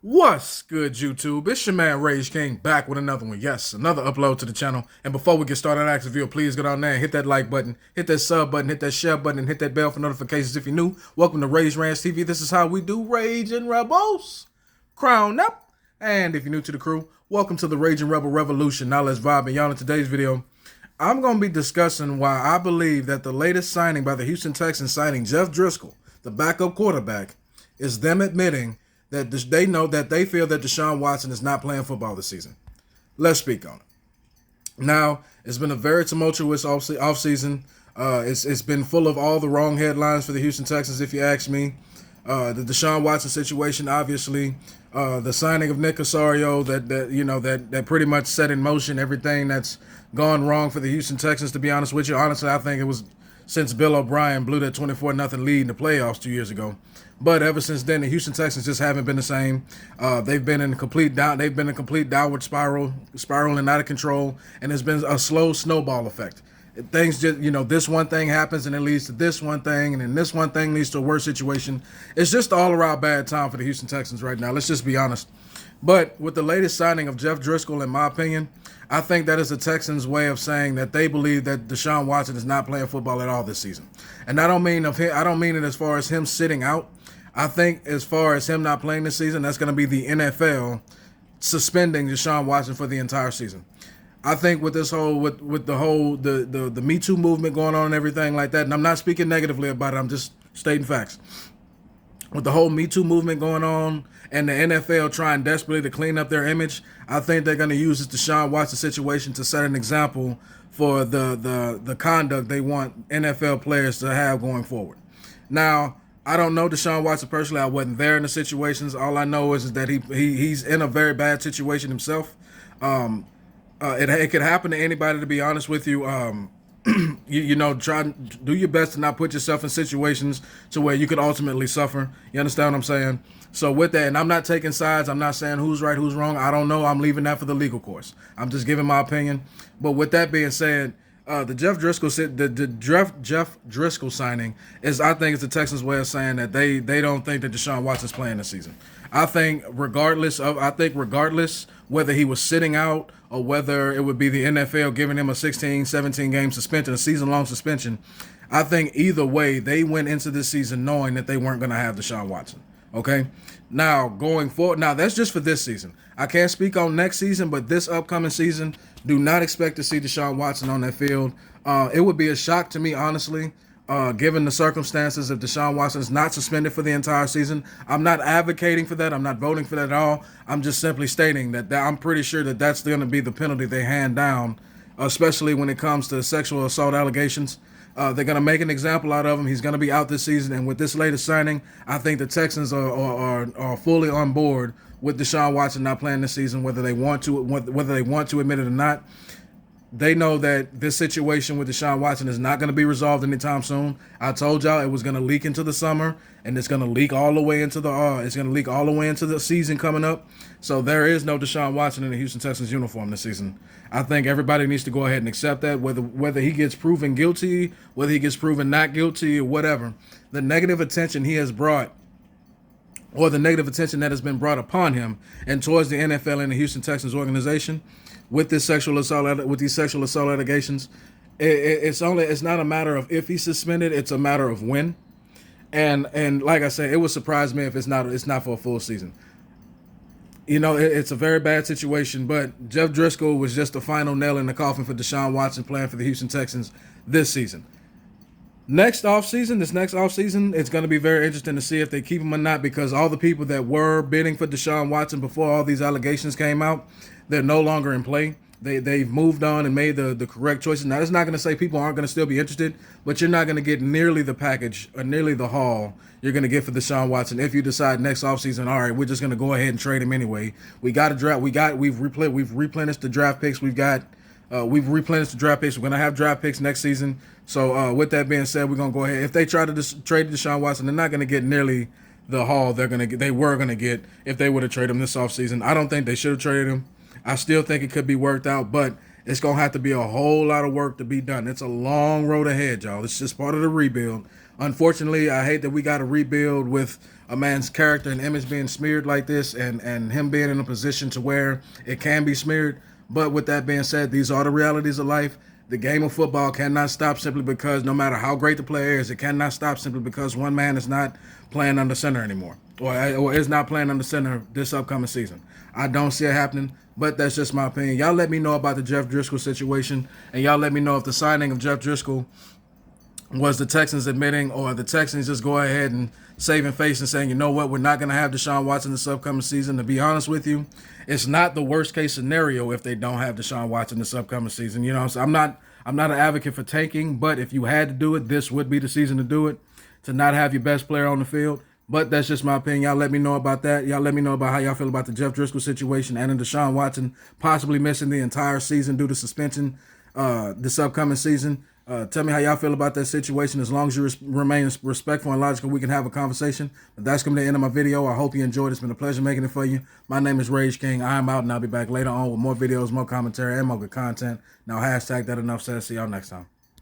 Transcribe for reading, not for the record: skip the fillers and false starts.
What's good, YouTube? It's your man Rage King back with another one. Yes, another upload to the channel. And before we get started, I ask if you please get on there and hit that like button, hit that sub button, hit that share button, and hit that bell for notifications if you're new. Welcome to Rage Rants TV. This is how we do Rage and Rebels. Crown up. And if you're new to the crew, welcome to the Rage and Rebel Revolution. Now let's vibe. And y'all, in today's video, I'm going to be discussing why I believe that the latest signing by the Houston Texans, signing Jeff Driskel, the backup quarterback, is them admitting that they feel that Deshaun Watson is not playing football this season. Let's speak on it. Now, it's been a very tumultuous offseason. It's been full of all the wrong headlines for the Houston Texans, if you ask me. The Deshaun Watson situation, obviously, the signing of Nick Casario, that pretty much set in motion everything that's gone wrong for the Houston Texans. To be honest with you, honestly, I think it was since Bill O'Brien blew that 24-0 lead in the playoffs 2 years ago. But ever since then, the Houston Texans just haven't been the same. They've been in a complete downward spiral, spiraling out of control, and it's been a slow snowball effect. Things just, this one thing happens and it leads to this one thing, and then this one thing leads to a worse situation. It's just all around bad time for the Houston Texans right now. Let's just be honest. But with the latest signing of Jeff Driskel, in my opinion, I think that is the Texans' way of saying that they believe that Deshaun Watson is not playing football at all this season. And I don't mean it as far as him sitting out. I think as far as him not playing this season, that's going to be the NFL suspending Deshaun Watson for the entire season. I think with this whole with the Me Too movement going on and everything like that, and I'm not speaking negatively about it, I'm just stating facts. With the whole Me Too movement going on and the NFL trying desperately to clean up their image, I think they're going to use this Deshaun Watson situation to set an example for the conduct they want NFL players to have going forward. Now, I don't know Deshaun Watson personally. I wasn't there in the situations. All I know is that he's in a very bad situation himself. It could happen to anybody, to be honest with you. Try to do your best to not put yourself in situations to where you could ultimately suffer. You understand what I'm saying? So with that, and I'm not taking sides. I'm not saying who's right, who's wrong. I don't know. I'm leaving that for the legal course. I'm just giving my opinion. But with that being said, the Jeff Driskel signing is, I think, it's the Texans' way of saying that they don't think that Deshaun Watson's playing this season. I think regardless whether he was sitting out or whether it would be the NFL giving him a 16, 17 game suspension, a season-long suspension, I think either way they went into this season knowing that they weren't going to have Deshaun Watson. Okay? Now, going forward, that's just for this season. I can't speak on next season, but this upcoming season, do not expect to see Deshaun Watson on that field. It would be a shock to me, honestly, given the circumstances, if Deshaun Watson is not suspended for the entire season. I'm not advocating for that. I'm not voting for that at all. I'm just simply stating that I'm pretty sure that that's going to be the penalty they hand down, especially when it comes to sexual assault allegations. They're going to make an example out of him. He's going to be out this season. And with this latest signing, I think the Texans are fully on board with Deshaun Watson not playing this season, whether they want to admit it or not. They know that this situation with Deshaun Watson is not going to be resolved anytime soon. I told y'all it was going to leak into the summer, and it's going to leak all the way into the season coming up. So there is no Deshaun Watson in the Houston Texans uniform this season. I think everybody needs to go ahead and accept that, whether he gets proven guilty, whether he gets proven not guilty, or whatever. The negative attention he has brought, or the negative attention that has been brought upon him and towards the NFL and the Houston Texans organization with these sexual assault allegations, it's not a matter of if he's suspended, it's a matter of when. And like I said, it would surprise me if it's not for a full season. It's a very bad situation, but Jeff Driskel was just the final nail in the coffin for Deshaun Watson playing for the Houston Texans this season. This next offseason, it's going to be very interesting to see if they keep him or not, because all the people that were bidding for Deshaun Watson before all these allegations came out, they're no longer in play. They've moved on and made the correct choices. Now, that's not going to say people aren't going to still be interested, but you're not going to get nearly the package or nearly the haul you're going to get for Deshaun Watson if you decide next offseason, all right, we're just going to go ahead and trade him anyway. We've replenished the draft picks. We've replenished the draft picks. We're going to have draft picks next season. So with that being said, we're going to go ahead. If they try to trade Deshaun Watson, they're not going to get nearly the haul they were going to get if they would have traded him this offseason. I don't think they should have traded him. I still think it could be worked out, but it's going to have to be a whole lot of work to be done. It's a long road ahead, y'all. It's just part of the rebuild. Unfortunately, I hate that we got to rebuild with a man's character and image being smeared like this, and him being in a position to where it can be smeared. But with that being said, these are the realities of life. The game of football cannot stop simply because no matter how great the player is, it cannot stop simply because one man is not playing under center anymore, or is not playing under center this upcoming season. I don't see it happening, but that's just my opinion. Y'all let me know about the Jeff Driskel situation, and y'all let me know if the signing of Jeff Driskel was the Texans admitting, or the Texans just go ahead and saving face and saying, you know what, we're not going to have Deshaun Watson this upcoming season. To be honest with you, it's not the worst case scenario if they don't have Deshaun Watson this upcoming season. You know, so I'm not an advocate for tanking, but if you had to do it, this would be the season to do it, to not have your best player on the field. But that's just my opinion. Y'all let me know about that. Y'all let me know about how y'all feel about the Jeff Driskel situation and the Deshaun Watson possibly missing the entire season due to suspension this upcoming season. Tell me how y'all feel about that situation. As long as you remain respectful and logical, we can have a conversation. But that's going to be the end of my video. I hope you enjoyed. It's been a pleasure making it for you. My name is Rage King. I'm out, and I'll be back later on with more videos, more commentary, and more good content. Now, hashtag that enough said. See y'all next time.